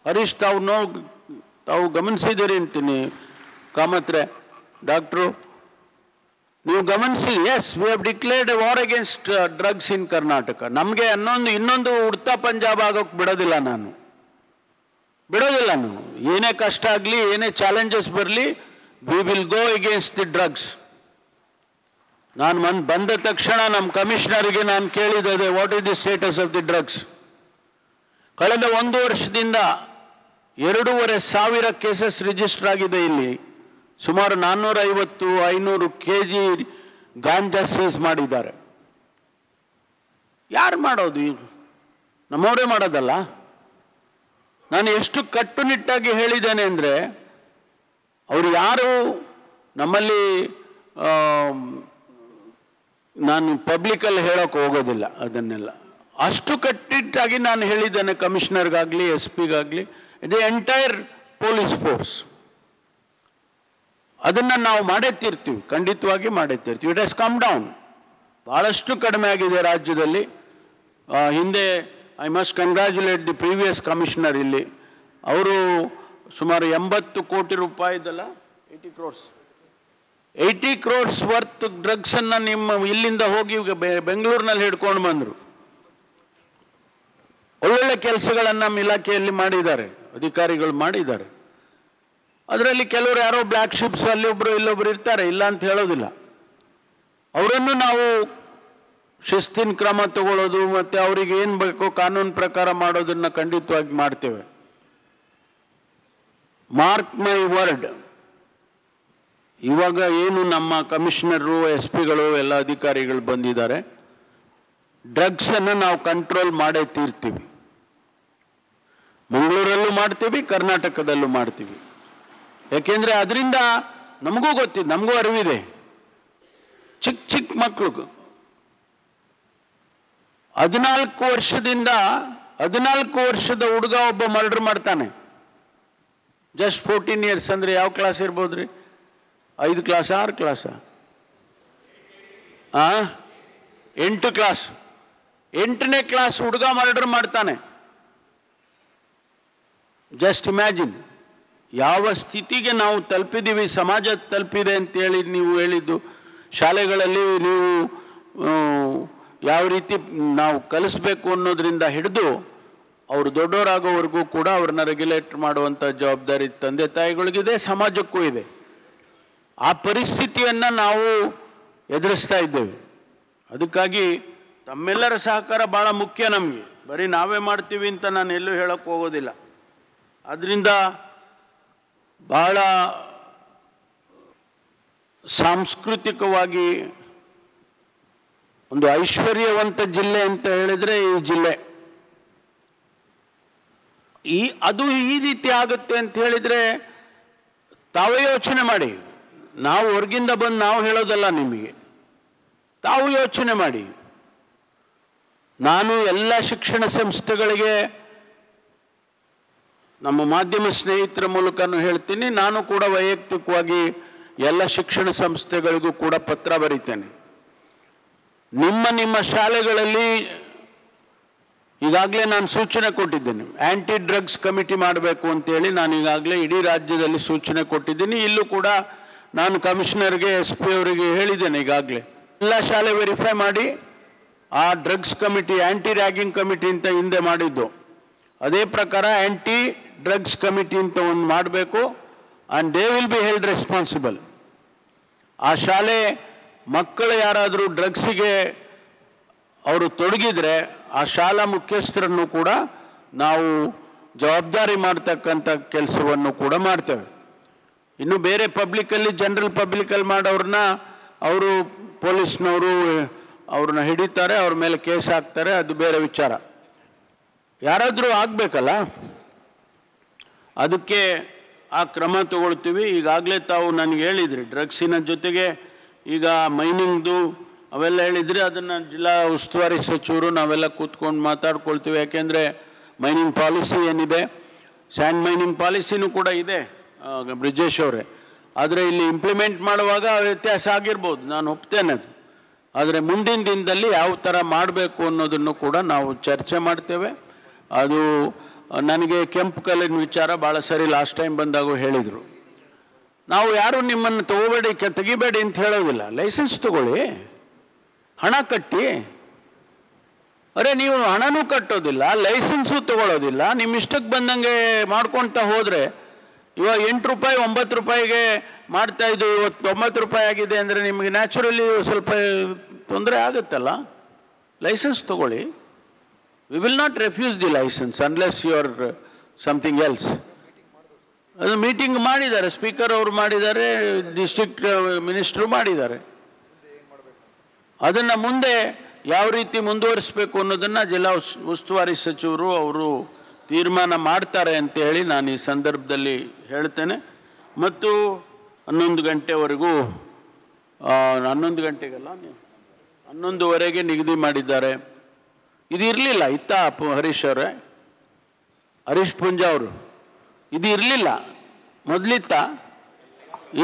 Harish, ತಾವು ಗಮನಿಸಿದ್ದೀರಿ ಅಂತೀನಿ. ಕಾಮತ್ರೆ ಡಾಕ್ಟ್ರು, ನೀವು ಗಮನಿಸಿ. Yes, we have declared a war against drugs in Karnataka. ನಮಗೆ ಇನ್ನೊಂದು ಉಡ್ತಾ ಪಂಜಾಬ್ ಆಗೋಕ್ಕೆ ಬಿಡೋದಿಲ್ಲ ನಾನು. ಏನೇ ಕಷ್ಟ ಆಗಲಿ, ಏನೇ ಚಾಲೆಂಜಸ್ ಬರಲಿ, we will go against the drugs. ನಾನು ಬಂದ ತಕ್ಷಣ ನಮ್ಮ ಕಮಿಷನರ್ಗೆ ನಾನು ಕೇಳಿದೆ, what is the status of the drugs. ಕಳೆದ 1 ವರ್ಷದಿಂದ 2,500 ಕೇಸಸ್ ರಿಜಿಸ್ಟರ್ ಆಗಿದೆ. ಇಲ್ಲಿ ಸುಮಾರು 450-500 kg ಗಾಂಜಾ ಸೀಸ್ ಮಾಡಿದ್ದಾರೆ. ಯಾರು ಮಾಡೋದು? ನಮ್ಮವರೇ ಮಾಡೋದಲ್ಲ. ನಾನು ಎಷ್ಟು ಕಟ್ಟುನಿಟ್ಟಾಗಿ ಹೇಳಿದ್ದೇನೆ ಅಂದರೆ, ಅವರು ಯಾರು ನಮ್ಮಲ್ಲಿ, ನಾನು ಪಬ್ಲಿಕಲ್ಲಿ ಹೇಳೋಕ್ಕೆ ಹೋಗೋದಿಲ್ಲ ಅದನ್ನೆಲ್ಲ. ಅಷ್ಟು ಕಟ್ಟಿಟ್ಟಾಗಿ ನಾನು ಹೇಳಿದ್ದೇನೆ ಕಮಿಷನರ್ಗಾಗಲಿ, SP-ಗಾಗಲಿ, ದಿ ಎಂಟೈರ್ ಪೊಲೀಸ್ ಫೋರ್ಸ್. ಅದನ್ನು ನಾವು ಮಾಡೇತಿರ್ತೀವಿ, ಖಂಡಿತವಾಗಿ ಮಾಡೇತಿರ್ತೀವಿ. ಇಟ್ ಹ್ಯಾಸ್ ಕಮ್ ಡೌನ್, ಭಾಳಷ್ಟು ಕಡಿಮೆ ಆಗಿದೆ ರಾಜ್ಯದಲ್ಲಿ. ಹಿಂದೆ I must congratulate the previous commissioner. ಇಲ್ಲಿ ಅವರು ಸುಮಾರು 80 ಕೋಟಿ ರೂಪಾಯಿದಲ್ಲ, 80 crores ವರ್ತ್ ಡ್ರಗ್ಸನ್ನು ನಿಮ್ಮ ಇಲ್ಲಿಂದ ಹೋಗಿ ಬೆಂಗಳೂರಿನಲ್ಲಿ ಹಿಡ್ಕೊಂಡು ಬಂದರು. ಒಳ್ಳೊಳ್ಳೆ ಕೆಲಸಗಳನ್ನು ನಮ್ಮ ಇಲಾಖೆಯಲ್ಲಿ ಮಾಡಿದ್ದಾರೆ, ಅಧಿಕಾರಿಗಳು ಮಾಡಿದ್ದಾರೆ. ಅದರಲ್ಲಿ ಕೆಲವರು ಯಾರೋ ಬ್ಲ್ಯಾಕ್ ಶಿಪ್ಸ್ ಅಲ್ಲೊಬ್ಬರು ಇಲ್ಲೊಬ್ಬರು ಇರ್ತಾರೆ, ಇಲ್ಲ ಅಂತ ಹೇಳೋದಿಲ್ಲ. ಅವರನ್ನು ನಾವು ಶಿಸ್ತಿನ ಕ್ರಮ ತಗೊಳ್ಳೋದು ಮತ್ತು ಅವರಿಗೆ ಏನು ಬೇಕೋ ಕಾನೂನು ಪ್ರಕಾರ ಮಾಡೋದನ್ನು ಖಂಡಿತವಾಗಿ ಮಾಡ್ತೇವೆ. ಮಾರ್ಕ್ ಮೈ ವರ್ಡ್, ಇವಾಗ ಏನು ನಮ್ಮ ಕಮಿಷನರು, SP-ಗಳು ಎಲ್ಲ ಅಧಿಕಾರಿಗಳು ಬಂದಿದ್ದಾರೆ, ಡ್ರಗ್ಸನ್ನು ನಾವು ಕಂಟ್ರೋಲ್ ಮಾಡೇ ತೀರ್ತೀವಿ. ಮಂಗಳೂರಲ್ಲೂ ಮಾಡ್ತೀವಿ, ಕರ್ನಾಟಕದಲ್ಲೂ ಮಾಡ್ತೀವಿ. ಯಾಕೆಂದರೆ ಅದರಿಂದ ನಮಗೂ ಗೊತ್ತಿದೆ, ನಮಗೂ ಅರಿವಿದೆ. ಚಿಕ್ಕ ಮಕ್ಕಳು 14 ವರ್ಷದ ಹುಡುಗ ಒಬ್ಬ ಮರ್ಡರ್ ಮಾಡ್ತಾನೆ. ಜಸ್ಟ್ 14 years ಅಂದರೆ ಯಾವ ಕ್ಲಾಸ್ ಇರ್ಬೋದು ರೀ? 5 ಕ್ಲಾಸಾ 6 ಕ್ಲಾಸಾ? 8 ಕ್ಲಾಸ್. 8ನೇ ಕ್ಲಾಸ್ ಹುಡುಗ ಮರ್ಡರ್ ಮಾಡ್ತಾನೆ. ಜಸ್ಟ್ ಇಮ್ಯಾಜಿನ್ ಯಾವ ಸ್ಥಿತಿಗೆ ನಾವು ತಲುಪಿದ್ದೀವಿ, ಸಮಾಜ ತಲುಪಿದೆ ಅಂತೇಳಿ ನೀವು ಹೇಳಿದ್ದು. ಶಾಲೆಗಳಲ್ಲಿ ನೀವು ಯಾವ ರೀತಿ ನಾವು ಕಲಿಸ್ಬೇಕು ಅನ್ನೋದ್ರಿಂದ ಹಿಡಿದು ಅವರು ದೊಡ್ಡವರಾಗೋವರೆಗೂ ಕೂಡ ಅವ್ರನ್ನ ರೆಗ್ಯುಲೇಟ್ ಮಾಡುವಂಥ ಜವಾಬ್ದಾರಿ ತಂದೆ ತಾಯಿಗಳಿಗಿದೆ, ಸಮಾಜಕ್ಕೂ ಇದೆ. ಆ ಪರಿಸ್ಥಿತಿಯನ್ನು ನಾವು ಎದುರಿಸ್ತಾ ಇದ್ದೇವೆ. ಅದಕ್ಕಾಗಿ ತಮ್ಮೆಲ್ಲರ ಸಹಕಾರ ಭಾಳ ಮುಖ್ಯ ನಮಗೆ. ಬರೀ ನಾವೇ ಮಾಡ್ತೀವಿ ಅಂತ ನಾನು ಎಲ್ಲೂ ಹೇಳೋಕ್ಕೆ ಹೋಗೋದಿಲ್ಲ. ಅದರಿಂದ ಭಾಳ ಸಾಂಸ್ಕೃತಿಕವಾಗಿ ಒಂದು ಐಶ್ವರ್ಯವಂತ ಜಿಲ್ಲೆ ಅಂತ ಹೇಳಿದರೆ ಈ ಜಿಲ್ಲೆ. ಅದು ಈ ರೀತಿ ಆಗುತ್ತೆ ಅಂತ ಹೇಳಿದರೆ ತಾವೇ ಯೋಚನೆ ಮಾಡಿ. ನಾವು ಹೊರಗಿಂದ ಬಂದು ನಾವು ಹೇಳೋದಲ್ಲ ನಿಮಗೆ, ತಾವು ಯೋಚನೆ ಮಾಡಿ. ನಾನು ಎಲ್ಲ ಶಿಕ್ಷಣ ಸಂಸ್ಥೆಗಳಿಗೆ ನಮ್ಮ ಮಾಧ್ಯಮ ಸ್ನೇಹಿತರ ಮೂಲಕನೂ ಹೇಳ್ತೀನಿ, ನಾನು ಕೂಡ ವೈಯಕ್ತಿಕವಾಗಿ ಎಲ್ಲ ಶಿಕ್ಷಣ ಸಂಸ್ಥೆಗಳಿಗೂ ಕೂಡ ಪತ್ರ ಬರೀತೇನೆ. ನಿಮ್ಮ ಶಾಲೆಗಳಲ್ಲಿ ಈಗಾಗಲೇ ನಾನು ಸೂಚನೆ ಕೊಟ್ಟಿದ್ದೇನೆ, ಆ್ಯಂಟಿ ಡ್ರಗ್ಸ್ ಕಮಿಟಿ ಮಾಡಬೇಕು ಅಂತೇಳಿ ನಾನು ಈಗಾಗಲೇ ಇಡೀ ರಾಜ್ಯದಲ್ಲಿ ಸೂಚನೆ ಕೊಟ್ಟಿದ್ದೀನಿ. ಇಲ್ಲೂ ಕೂಡ ನಾನು ಕಮಿಷನರ್ಗೆ SP ಅವರಿಗೆ ಹೇಳಿದ್ದೇನೆ ಈಗಾಗಲೇ. ಎಲ್ಲ ಶಾಲೆ ವೆರಿಫೈ ಮಾಡಿ ಆ ಡ್ರಗ್ಸ್ ಕಮಿಟಿ, ಆ್ಯಂಟಿ ರ್ಯಾಗಿಂಗ್ ಕಮಿಟಿ ಅಂತ ಹಿಂದೆ ಮಾಡಿದ್ದು, ಅದೇ ಪ್ರಕಾರ ಆ್ಯಂಟಿ ಡ್ರಗ್ಸ್ ಕಮಿಟಿ ಅಂತ ಒಂದು ಮಾಡಬೇಕು. And they will be held responsible. ಆ ಶಾಲೆ ಮಕ್ಕಳು ಯಾರಾದರೂ ಡ್ರಗ್ಸಿಗೆ ಅವರು ತೊಡಗಿದರೆ ಆ ಶಾಲಾ ಮುಖ್ಯಸ್ಥರನ್ನು ಕೂಡ ನಾವು ಜವಾಬ್ದಾರಿ ಮಾಡ್ತಕ್ಕಂಥ ಕೆಲಸವನ್ನು ಕೂಡ ಮಾಡ್ತೇವೆ. ಇನ್ನು ಬೇರೆ ಪಬ್ಲಿಕಲ್ಲಿ, ಜನರಲ್ ಪಬ್ಲಿಕಲ್ಲಿ ಮಾಡೋರನ್ನ ಅವರು ಪೊಲೀಸ್ನವರು ಅವ್ರನ್ನ ಹಿಡಿತಾರೆ, ಅವ್ರ ಮೇಲೆ ಕೇಸ್ ಹಾಕ್ತಾರೆ, ಅದು ಬೇರೆ ವಿಚಾರ. ಯಾರಾದರೂ ಆಗಬೇಕಲ್ಲ, ಅದಕ್ಕೆ ಆ ಕ್ರಮ ತಗೊಳ್ತೀವಿ. ಈಗಾಗಲೇ ತಾವು ನನಗೆ ಹೇಳಿದ್ರಿ ಡ್ರಗ್ಸಿನ ಜೊತೆಗೆ ಈಗ ಮೈನಿಂಗ್ದು ಅವೆಲ್ಲ ಹೇಳಿದ್ರಿ. ಅದನ್ನು ಜಿಲ್ಲಾ ಉಸ್ತುವಾರಿ ಸಚಿವರು ನಾವೆಲ್ಲ ಕೂತ್ಕೊಂಡು ಮಾತಾಡ್ಕೊಳ್ತೀವಿ. ಯಾಕೆಂದರೆ ಮೈನಿಂಗ್ ಪಾಲಿಸಿ ಏನಿದೆ, ಸ್ಯಾಂಡ್ ಮೈನಿಂಗ್ ಪಾಲಿಸಿನೂ ಕೂಡ ಇದೆ ಬ್ರಿಜೇಶ್ ಅವರೇ. ಆದರೆ ಇಲ್ಲಿ ಇಂಪ್ಲಿಮೆಂಟ್ ಮಾಡುವಾಗ ವ್ಯತ್ಯಾಸ ಆಗಿರ್ಬೋದು, ನಾನು ಒಪ್ತೇನೆ ಅದು. ಆದರೆ ಮುಂದಿನ ದಿನದಲ್ಲಿ ಯಾವ ಥರ ಮಾಡಬೇಕು ಅನ್ನೋದನ್ನು ಕೂಡ ನಾವು ಚರ್ಚೆ ಮಾಡ್ತೇವೆ. ಅದು ನನಗೆ ಕೆಂಪು ಕಲ್ಲಿನ ವಿಚಾರ ಭಾಳ ಸರಿ ಲಾಸ್ಟ್ ಟೈಮ್ ಬಂದಾಗೂ ಹೇಳಿದರು. ನಾವು ಯಾರು ನಿಮ್ಮನ್ನು ತಗೋಬೇಡಿ, ತೆಗಿಬೇಡಿ ಅಂತ ಹೇಳೋದಿಲ್ಲ. ಲೈಸೆನ್ಸ್ ತಗೊಳ್ಳಿ, ಹಣ ಕಟ್ಟಿ. ಅರೆ ನೀವು ಹಣನೂ ಕಟ್ಟೋದಿಲ್ಲ, ಲೈಸೆನ್ಸು ತಗೊಳ್ಳೋದಿಲ್ಲ, ನಿಮ್ಮ ಇಷ್ಟಕ್ಕೆ ಬಂದಂಗೆ ಮಾಡ್ಕೊಳ್ತಾ ಹೋದರೆ ಇವಾಗ 8 ರೂಪಾಯಿ 9 ರೂಪಾಯಿಗೆ ಮಾಡ್ತಾಯಿದ್ದು, ಇವತ್ತು 90 ರೂಪಾಯಿ ಆಗಿದೆ ಅಂದರೆ ನಿಮಗೆ ನ್ಯಾಚುರಲಿ ಸ್ವಲ್ಪ ತೊಂದರೆ ಆಗುತ್ತಲ್ಲ. ಲೈಸೆನ್ಸ್ ತಗೊಳ್ಳಿ. We will not refuse the licence unless you are something else. ಅದು ಮೀಟಿಂಗ್ ಮಾಡಿದ್ದಾರೆ, ಸ್ಪೀಕರ್ ಅವರು ಮಾಡಿದ್ದಾರೆ, ಡಿಸ್ಟ್ರಿಕ್ಟ್ ಮಿನಿಸ್ಟ್ರು ಮಾಡಿದ್ದಾರೆ. ಅದನ್ನು ಮುಂದೆ ಯಾವ ರೀತಿ ಮುಂದುವರಿಸಬೇಕು ಅನ್ನೋದನ್ನು ಜಿಲ್ಲಾ ಉಸ್ತುವಾರಿ ಸಚಿವರು ಅವರು ತೀರ್ಮಾನ ಮಾಡ್ತಾರೆ ಅಂತೇಳಿ ನಾನು ಈ ಸಂದರ್ಭದಲ್ಲಿ ಹೇಳ್ತೇನೆ. ಮತ್ತು 11 ಗಂಟೆವರೆಗೂ 11 ಗಂಟೆಗಲ್ಲ 11ವರೆಗೆ ನಿಗದಿ ಮಾಡಿದ್ದಾರೆ. ಇದು ಇರಲಿಲ್ಲ, ಇತ್ತ ಹರೀಶ್ ಅವರೇ, ಹರೀಶ್ ಪುಂಜಾ ಅವರು, ಇದು ಇರಲಿಲ್ಲ ಮೊದಲಿತ್ತ,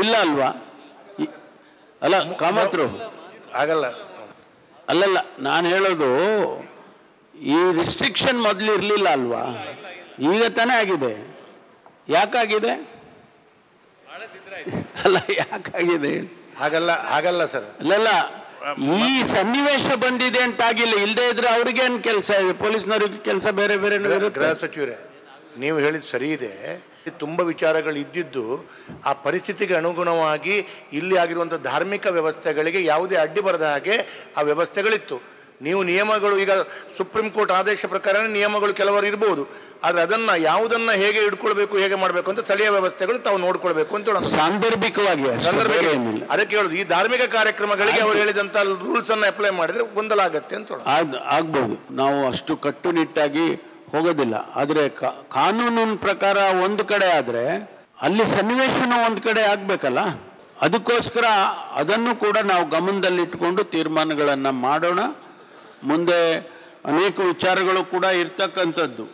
ಇಲ್ಲ ಅಲ್ವಾ? ಅಲ್ಲ ಕಾಮತ್ರು ಆಗಲ್ಲ. ಅಲ್ಲಲ್ಲ, ನಾನು ಹೇಳೋದು ಈ ರಿಸ್ಟ್ರಿಕ್ಷನ್ ಮೊದಲು ಇರಲಿಲ್ಲ ಅಲ್ವಾ? ಈಗ ತಾನೇ ಆಗಿದೆ. ಯಾಕಾಗಿದೆ? ಅಲ್ಲ ಯಾಕಾಗಿದೆ? ಆಗಲ್ಲ ಆಗಲ್ಲ ಸರ್. ಅಲ್ಲಲ್ಲ, ಈ ಸನ್ನಿವೇಶ ಬಂದಿದೆ ಅಂತ ಆಗಿಲ್ಲ. ಇಲ್ಲದೆ ಇದ್ರೆ ಅವ್ರಿಗೇನು ಕೆಲಸ ಇದೆ? ಪೊಲೀಸ್ನವ್ರಿಗೆ ಕೆಲಸ ಬೇರೆ ಬೇರೆ. ಗೃಹ ಸಚಿವರೇ, ನೀವು ಹೇಳಿದ ಸರಿ ಇದೆ. ತುಂಬ ವಿಚಾರಗಳು ಇದ್ದಿದ್ದು ಆ ಪರಿಸ್ಥಿತಿಗೆ ಅನುಗುಣವಾಗಿ ಇಲ್ಲಿ ಆಗಿರುವಂಥ ಧಾರ್ಮಿಕ ವ್ಯವಸ್ಥೆಗಳಿಗೆ ಯಾವುದೇ ಅಡ್ಡಿ ಬರದ ಹಾಗೆ ಆ ವ್ಯವಸ್ಥೆಗಳಿತ್ತು. ನೀವು ನಿಯಮಗಳು, ಈಗ ಸುಪ್ರೀಂ ಕೋರ್ಟ್ ಆದೇಶ ಪ್ರಕಾರ ನಿಯಮಗಳು ಕೆಲವರು ಇರ್ಬೋದು, ಆದರೆ ಅದನ್ನು ಯಾವುದನ್ನು ಹೇಗೆ ಹಿಡ್ಕೊಳ್ಬೇಕು, ಹೇಗೆ ಮಾಡಬೇಕು ಅಂತ ಸ್ಥಳೀಯ ವ್ಯವಸ್ಥೆಗಳು ತಾವು ನೋಡ್ಕೊಳ್ಬೇಕು ಅಂತ ಹೇಳೋದು ಸಾಂದರ್ಭಿಕವಾಗಿ. ಅದಕ್ಕೆ ಹೇಳೋದು, ಈ ಧಾರ್ಮಿಕ ಕಾರ್ಯಕ್ರಮಗಳಿಗೆ ಅವರು ಹೇಳಿದಂಥ ರೂಲ್ಸ್ ಅನ್ನು ಅಪ್ಲೈ ಮಾಡಿದ್ರೆ ಗೊಂದಲ ಆಗತ್ತೆ ಅಂತ ಹೇಳೋದು. ಆಗ್ಬೋದು. ನಾವು ಅಷ್ಟು ಕಟ್ಟುನಿಟ್ಟಾಗಿ ಹೋಗೋದಿಲ್ಲ. ಆದರೆ ಕಾನೂನಿನ ಪ್ರಕಾರ ಒಂದು ಕಡೆ ಆದರೆ ಅಲ್ಲಿ ಸನ್ನಿವೇಶನ ಒಂದು ಕಡೆ ಆಗಬೇಕಲ್ಲ. ಅದಕ್ಕೋಸ್ಕರ ಅದನ್ನು ಕೂಡ ನಾವು ಗಮನದಲ್ಲಿಟ್ಟುಕೊಂಡು ತೀರ್ಮಾನಗಳನ್ನು ಮಾಡೋಣ. ಮುಂದೆ ಅನೇಕ ವಿಚಾರಗಳು ಕೂಡ ಇರ್ತಕ್ಕಂಥದ್ದು.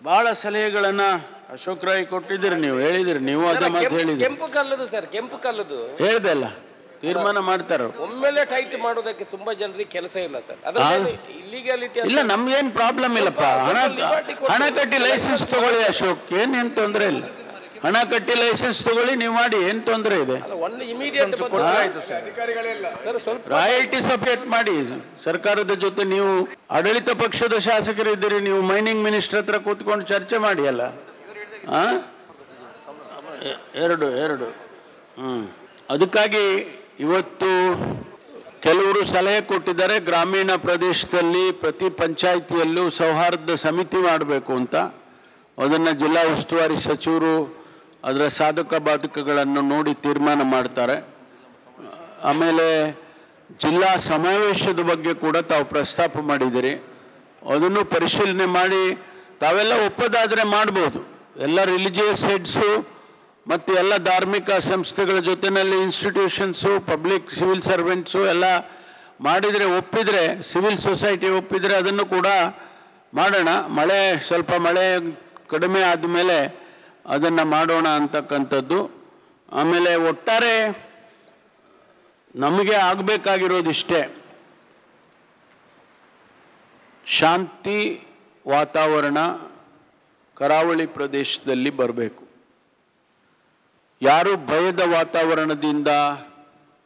ಭಾಳ ಸಲಹೆಗಳನ್ನು ಅಶೋಕ್ ರಾಯ್ ಕೊಟ್ಟಿದ್ದೀರಿ, ನೀವು ಹೇಳಿದಿರಿ, ನೀವು ಅದ ಮಾತು ಹೇಳಿದ್ರಿ. ಕೆಂಪು ಕಲ್ಲದು ಸರ್, ಕೆಂಪು ಕಲ್ಲದು ಹೇಳ್ದೆ ಅಲ್ಲ, ತೀರ್ಮಾನ ಮಾಡ್ತಾರ. ಒಮ್ಮೆಲೆ ಟೈಟ್ ಮಾಡೋದಕ್ಕೆ ತುಂಬಾ ಜನರಿಗೆ ಕೆಲಸ ಇಲ್ಲ ಸರ್. ಇಲ್ಲಿಗಾಲಿಟಿ ಇಲ್ಲ, ನಮ್ಗೇನು ಪ್ರಾಬ್ಲಮ್ ಇಲ್ಲಪ್ಪ. ಹಣ ಕಟ್ಟಿ ಲೈಸೆನ್ಸ್ ತಗೊಳ್ಳಿ ಅಶೋಕ್, ಏನೇನು ತೊಂದರೆ ಇಲ್ಲ. ಹಣ ಕಟ್ಟಿ ಲೈಸೆನ್ಸ್ ತಗೊಳ್ಳಿ, ನೀವು ಮಾಡಿ, ಏನು ತೊಂದರೆ ಇದೆ? ಒಂದು ಇಮಿಡಿಯೇಟ್ ಸರ್ ಸ್ವಲ್ಪ ರಾಯಲ್ಟಿ ಸಪರೇಟ್ ಮಾಡಿ. ಸರ್ಕಾರದ ಜೊತೆ ನೀವು ಆಡಳಿತ ಪಕ್ಷದ ಶಾಸಕರಿದ್ದೀರಿ, ನೀವು ಮೈನಿಂಗ್ ಮಿನಿಸ್ಟರ್ ಹತ್ರ ಕೂತ್ಕೊಂಡು ಚರ್ಚೆ ಮಾಡಿ ಅಲ್ಲ. ಎರಡು ಅದಕ್ಕಾಗಿ ಇವತ್ತು ಕೆಲವರು ಸಲಹೆ ಕೊಟ್ಟಿದ್ದಾರೆ, ಗ್ರಾಮೀಣ ಪ್ರದೇಶದಲ್ಲಿ ಪ್ರತಿ ಪಂಚಾಯಿತಿಯಲ್ಲೂ ಸೌಹಾರ್ದ ಸಮಿತಿ ಮಾಡಬೇಕು ಅಂತ. ಅದನ್ನು ಜಿಲ್ಲಾ ಉಸ್ತುವಾರಿ ಸಚಿವರು ಅದರ ಸಾಧಕ ಬಾಧಕಗಳನ್ನು ನೋಡಿ ತೀರ್ಮಾನ ಮಾಡ್ತಾರೆ. ಆಮೇಲೆ ಜಿಲ್ಲಾ ಸಮಾವೇಶದ ಬಗ್ಗೆ ಕೂಡ ತಾವು ಪ್ರಸ್ತಾಪ ಮಾಡಿದ್ದೀರಿ, ಅದನ್ನು ಪರಿಶೀಲನೆ ಮಾಡಿ ತಾವೆಲ್ಲ ಒಪ್ಪೋದಾದರೆ ಮಾಡ್ಬೋದು. ಎಲ್ಲ ರಿಲಿಜಿಯಸ್ ಹೆಡ್ಸು ಮತ್ತು ಎಲ್ಲ ಧಾರ್ಮಿಕ ಸಂಸ್ಥೆಗಳ ಜೊತೆಯಲ್ಲಿ ಇನ್ಸ್ಟಿಟ್ಯೂಷನ್ಸು, ಪಬ್ಲಿಕ್ ಸಿವಿಲ್ ಸರ್ವೆಂಟ್ಸು ಎಲ್ಲ ಮಾಡಿದರೆ, ಒಪ್ಪಿದರೆ, ಸಿವಿಲ್ ಸೊಸೈಟಿ ಒಪ್ಪಿದರೆ ಅದನ್ನು ಕೂಡ ಮಾಡೋಣ. ಸ್ವಲ್ಪ ಮಳೆ ಕಡಿಮೆ ಆದಮೇಲೆ ಅದನ್ನು ಮಾಡೋಣ ಅಂತಕ್ಕಂಥದ್ದು. ಆಮೇಲೆ ಒಟ್ಟಾರೆ ನಮಗೆ ಆಗಬೇಕಾಗಿರೋದಿಷ್ಟೇ, ಶಾಂತಿ ವಾತಾವರಣ ಕರಾವಳಿ ಪ್ರದೇಶದಲ್ಲಿ ಬರಬೇಕು. ಯಾರು ಭಯದ ವಾತಾವರಣದಿಂದ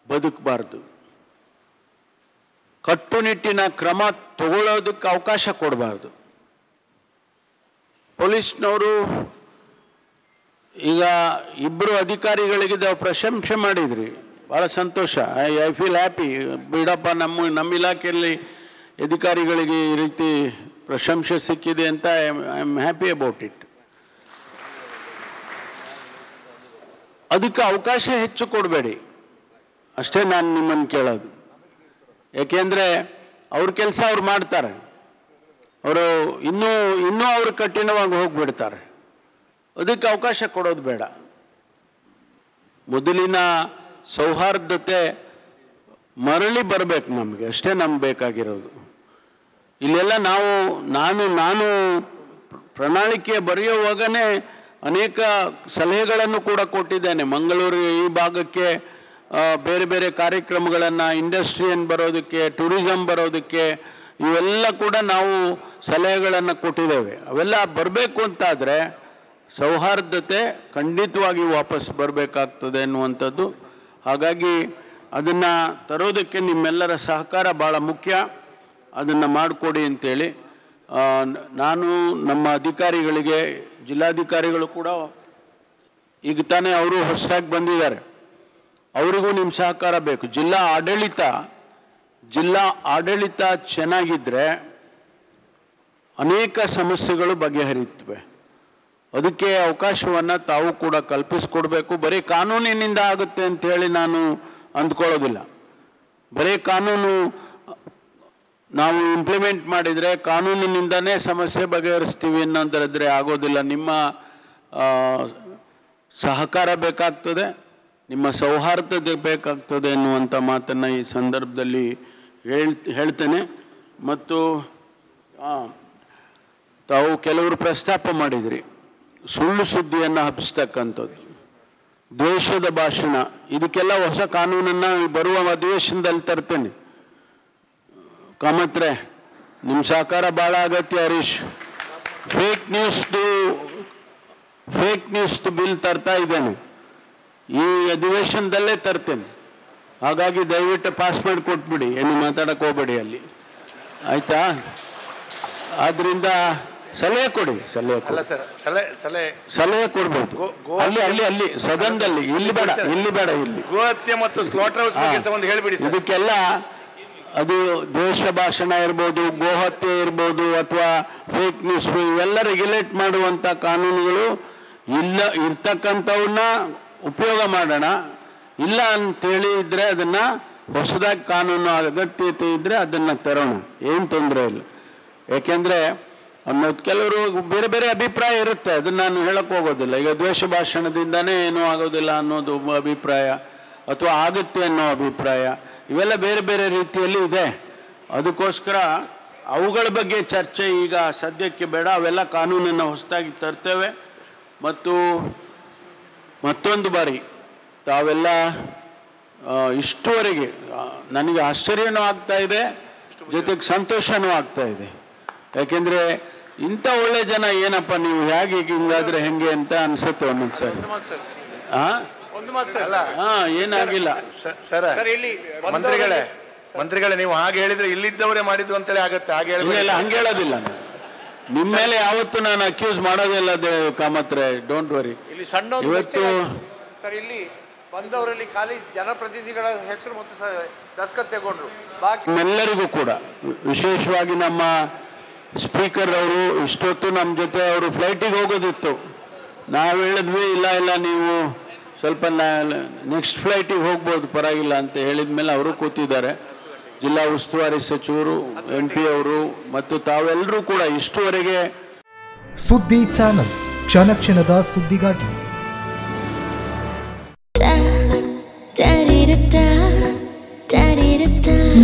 ಬದುಕಬಾರ್ದು. ಕಟ್ಟುನಿಟ್ಟಿನ ಕ್ರಮ ತಗೊಳ್ಳೋದಕ್ಕೆ ಅವಕಾಶ ಕೊಡಬಾರ್ದು. ಪೊಲೀಸ್ನವರು ಈಗ ಇಬ್ಬರು ಅಧಿಕಾರಿಗಳಿಗೆ ಪ್ರಶಂಸೆ ಮಾಡಿದ್ರಿ, ಭಾಳ ಸಂತೋಷ. I feel happy. ಬಿಡಪ್ಪ, ನಮ್ಮ ಇಲಾಖೆಯಲ್ಲಿ ಅಧಿಕಾರಿಗಳಿಗೆ ಈ ರೀತಿ ಪ್ರಶಂಸೆ ಸಿಕ್ಕಿದೆ ಅಂತ I am happy about it. ಅದಕ್ಕೆ ಅವಕಾಶ ಹೆಚ್ಚು ಕೊಡಬೇಡಿ ಅಷ್ಟೇ ನಾನು ನಿಮ್ಮನ್ನು ಕೇಳೋದು. ಯಾಕೆಂದರೆ ಅವ್ರ ಕೆಲಸ ಅವ್ರು ಮಾಡ್ತಾರೆ, ಅವರು ಇನ್ನೂ ಅವರು ಕಠಿಣವಾಗಿ ಹೋಗಿಬಿಡ್ತಾರೆ. ಅದಕ್ಕೆ ಅವಕಾಶ ಕೊಡೋದು ಬೇಡ. ಮೊದಲಿನ ಸೌಹಾರ್ದತೆ ಮರಳಿ ಬರಬೇಕು ನಮಗೆ, ಅಷ್ಟೇ ನಮ್ಗೆ ಬೇಕಾಗಿರೋದು. ಇಲ್ಲೆಲ್ಲ ನಾನು ಪ್ರಣಾಳಿಕೆ ಬರೆಯುವಾಗನೇ ಅನೇಕ ಸಲಹೆಗಳನ್ನು ಕೂಡ ಕೊಟ್ಟಿದ್ದೇನೆ. ಮಂಗಳೂರು ಈ ಭಾಗಕ್ಕೆ ಬೇರೆ ಬೇರೆ ಕಾರ್ಯಕ್ರಮಗಳನ್ನು, ಇಂಡಸ್ಟ್ರಿಯನ್ನು ಬರೋದಕ್ಕೆ, ಟೂರಿಸಮ್ ಬರೋದಕ್ಕೆ, ಇವೆಲ್ಲ ಕೂಡ ನಾವು ಸಲಹೆಗಳನ್ನು ಕೊಟ್ಟಿದ್ದೇವೆ. ಅವೆಲ್ಲ ಬರಬೇಕು ಅಂತಾದರೆ ಸೌಹಾರ್ದತೆ ಖಂಡಿತವಾಗಿ ವಾಪಸ್ ಬರಬೇಕಾಗ್ತದೆ ಅನ್ನುವಂಥದ್ದು. ಹಾಗಾಗಿ ಅದನ್ನು ತರೋದಕ್ಕೆ ನಿಮ್ಮೆಲ್ಲರ ಸಹಕಾರ ಭಾಳ ಮುಖ್ಯ. ಅದನ್ನು ಮಾಡಿಕೊಡಿ ಅಂತೇಳಿ ನಾನು ನಮ್ಮ ಅಧಿಕಾರಿಗಳಿಗೆ, ಜಿಲ್ಲಾಧಿಕಾರಿಗಳು ಕೂಡ ಈಗ ತಾನೇ ಅವರು ಹೊಸದಾಗಿ ಬಂದಿದ್ದಾರೆ, ಅವರಿಗೂ ನಿಮ್ಮ ಸಹಕಾರ ಬೇಕು. ಜಿಲ್ಲಾ ಆಡಳಿತ ಚೆನ್ನಾಗಿದ್ದರೆ ಅನೇಕ ಸಮಸ್ಯೆಗಳು ಬಗೆಹರಿಯುತ್ತವೆ. ಅದಕ್ಕೆ ಅವಕಾಶವನ್ನು ತಾವು ಕೂಡ ಕಲ್ಪಿಸ್ಕೊಡ್ಬೇಕು. ಬರೀ ಕಾನೂನಿನಿಂದ ಆಗುತ್ತೆ ಅಂಥೇಳಿ ನಾನು ಅಂದ್ಕೊಳ್ಳೋದಿಲ್ಲ. ಬರೀ ಕಾನೂನು ನಾವು ಇಂಪ್ಲಿಮೆಂಟ್ ಮಾಡಿದರೆ ಕಾನೂನಿನಿಂದನೇ ಸಮಸ್ಯೆ ಬಗೆಹರಿಸ್ತೀವಿ ಅನ್ನೋದಿದ್ರೆ ಆಗೋದಿಲ್ಲ. ನಿಮ್ಮ ಸಹಕಾರ ಬೇಕಾಗ್ತದೆ, ನಿಮ್ಮ ಸೌಹಾರ್ದತೆ ಬೇಕಾಗ್ತದೆ ಅನ್ನುವಂಥ ಮಾತನ್ನು ಈ ಸಂದರ್ಭದಲ್ಲಿ ಹೇಳ್ತೇನೆ. ಮತ್ತು ತಾವು ಕೆಲವರು ಪ್ರಸ್ತಾಪ ಮಾಡಿದ್ರಿ, ಸುಳ್ಳು ಸುದ್ದಿಯನ್ನು ಹಬ್ಬಿಸ್ತಕ್ಕಂಥದ್ದು, ದ್ವೇಷದ ಭಾಷಣ, ಇದಕ್ಕೆಲ್ಲ ಹೊಸ ಕಾನೂನನ್ನು ಬರುವ ಅಧಿವೇಶನದಲ್ಲಿ ತರ್ತೇನೆ. ಕಾಮತ್ರೆ, ನಿಮ್ಮ ಸಹಕಾರ ಭಾಳ ಅಗತ್ಯ. ಹರೀಶ್, ಫೇಕ್ ನ್ಯೂಸ್ದು ಬಿಲ್ ತರ್ತಾ ಇದ್ದೇನೆ, ಈ ಅಧಿವೇಶನದಲ್ಲೇ ತರ್ತೇನೆ. ಹಾಗಾಗಿ ದಯವಿಟ್ಟು ಪಾಸ್ ಮಾಡಿ ಕೊಟ್ಬಿಡಿ, ಏನು ಮಾತಾಡಕ್ಕೆ ಹೋಗಬೇಡಿ ಅಲ್ಲಿ, ಆಯಿತಾ? ಆದ್ದರಿಂದ ಸಲಹೆ ಕೊಡಿ, ಸಲಹೆ ಕೊಡ್ಬೋದು ಅಲ್ಲಿ ಸದನದಲ್ಲಿ. ಇಲ್ಲಿ ಬೇಡ ಇಲ್ಲಿ ಗೋಹತ್ಯೆ ಮತ್ತು ಸ್ಲಾಟರ್ ಹೌಸ್ ಬಗ್ಗೆ ಒಂದು ಹೇಳಿಬಿಡಿ. ಇದಕ್ಕೆಲ್ಲ ಅದು ದ್ವೇಷ ಭಾಷಣ ಇರ್ಬೋದು, ಗೋಹತ್ಯೆ ಇರ್ಬೋದು, ಅಥವಾ ಫೇಕ್ ನ್ಯೂಸ್, ಇವೆಲ್ಲ ರೆಗ್ಯುಲೇಟ್ ಮಾಡುವಂಥ ಕಾನೂನುಗಳು ಇರ್ತಕ್ಕಂಥವನ್ನ ಉಪಯೋಗ ಮಾಡೋಣ. ಇಲ್ಲ ಅಂತೇಳಿ ಇದ್ದರೆ ಅದನ್ನು ಹೊಸದಾಗಿ ಕಾನೂನು ಅಗತ್ಯತೆ ಇದ್ದರೆ ಅದನ್ನು ತರೋಣ, ಏನು ತೊಂದರೆ ಇಲ್ಲ. ಏಕೆಂದರೆ ಅನ್ನೋದು ಕೆಲವರು ಬೇರೆ ಬೇರೆ ಅಭಿಪ್ರಾಯ ಇರುತ್ತೆ, ಅದನ್ನು ನಾನು ಹೇಳಕ್ಕೆ ಹೋಗೋದಿಲ್ಲ. ಈಗ ದ್ವೇಷ ಭಾಷಣದಿಂದನೇ ಏನೂ ಆಗೋದಿಲ್ಲ ಅನ್ನೋದು ಅಭಿಪ್ರಾಯ, ಅಥವಾ ಆಗುತ್ತೆ ಅನ್ನೋ ಅಭಿಪ್ರಾಯ, ಇವೆಲ್ಲ ಬೇರೆ ಬೇರೆ ರೀತಿಯಲ್ಲಿ ಇದೆ. ಅದಕ್ಕೋಸ್ಕರ ಅವುಗಳ ಬಗ್ಗೆ ಚರ್ಚೆ ಈಗ ಸದ್ಯಕ್ಕೆ ಬೇಡ. ಅವೆಲ್ಲ ಕಾನೂನನ್ನು ಹೊಸದಾಗಿ ತರ್ತೇವೆ. ಮತ್ತು ಮತ್ತೊಂದು ಬಾರಿ ತಾವೆಲ್ಲ ಇಷ್ಟುವರೆಗೆ ನನಗೆ ಆಶ್ಚರ್ಯನೂ ಆಗ್ತಾ ಇದೆ, ಜೊತೆಗೆ ಸಂತೋಷನೂ ಆಗ್ತಾ ಇದೆ. ಯಾಕೆಂದರೆ ಇಂಥ ಒಳ್ಳೆ ಜನ ಏನಪ್ಪ ನೀವು ಹೇಗೆ ಹಿಂಗಾದ್ರೆ ಹೆಂಗೆ ಅಂತ ಅನ್ಸುತ್ತೆ ಒಂದೊಂದ್ಸರಿ. ಏನಾಗಿಲ್ಲ ಸರ್. ಇಲ್ಲಿ ಮಂತ್ರಿಗಳೇ ನೀವು ಹಾಗೆ ಹೇಳಿದ್ರೆ ಇಲ್ಲಿದ್ದವರೇ ಮಾಡಿದ್ರು ಅಂತೇಳಿ ಆಗತ್ತೆ. ಹಾಗೆ ಇಲ್ಲ ಹಂಗೆ ಹೇಳೋದಿಲ್ಲ. ನಿಮ್ಮ ಮೇಲೆ ಯಾವತ್ತು ನಾನು ಅಕ್ಯೂಸ್ ಮಾಡೋದಿಲ್ಲ ಕಾಮತ್ರೆ, ಡೋಂಟ್ ವರಿ. ಇಲ್ಲಿ ಸಣ್ಣ ಇವತ್ತು ಸರ್ ಇಲ್ಲಿ ಬಂದವರಲ್ಲಿ ಖಾಲಿ ಜನಪ್ರತಿನಿಧಿಗಳ ಹೆಸರು ಮತ್ತು ದಸ್ಕತ್ ತಗೊಂಡ್ರು. ಬಾಕಿ ಎಲ್ಲರಿಗೂ ಕೂಡ ವಿಶೇಷವಾಗಿ ನಮ್ಮ ಸ್ಪೀಕರ್ ಅವರು ಇಷ್ಟೊತ್ತು ನಮ್ಮ ಜೊತೆ ಅವರು ಫ್ಲೈಟಿಗೆ ಹೋಗೋದಿತ್ತು. ನಾವು ಹೇಳಿದ್ವಿ ಇಲ್ಲ ನೀವು ಸ್ವಲ್ಪ ನೆಕ್ಸ್ಟ್ ಫ್ಲೈಟಿಗೆ ಹೋಗ್ಬೋದು ಪರವಾಗಿಲ್ಲ ಅಂತ ಹೇಳಿದ ಮೇಲೆ ಅವರು ಕೂತಿದ್ದಾರೆ. ಜಿಲ್ಲಾ ಉಸ್ತುವಾರಿ ಸಚಿವರು, MP ಅವರು ಮತ್ತು ತಾವೆಲ್ಲರೂ ಕೂಡ ಇಷ್ಟುವರೆಗೆ. ಸುದ್ದಿ ಚಾನಲ್, ಕ್ಷಣ ಕ್ಷಣದ ಸುದ್ದಿಗಾಗಿ.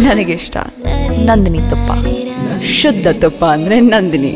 ನನಗೆ ಇಷ್ಟ ನಂದಿನಿ ತುಪ್ಪ, ಶುದ್ಧ ತುಪ್ಪ ಅಂದ್ರೆ ನಂದಿನಿ.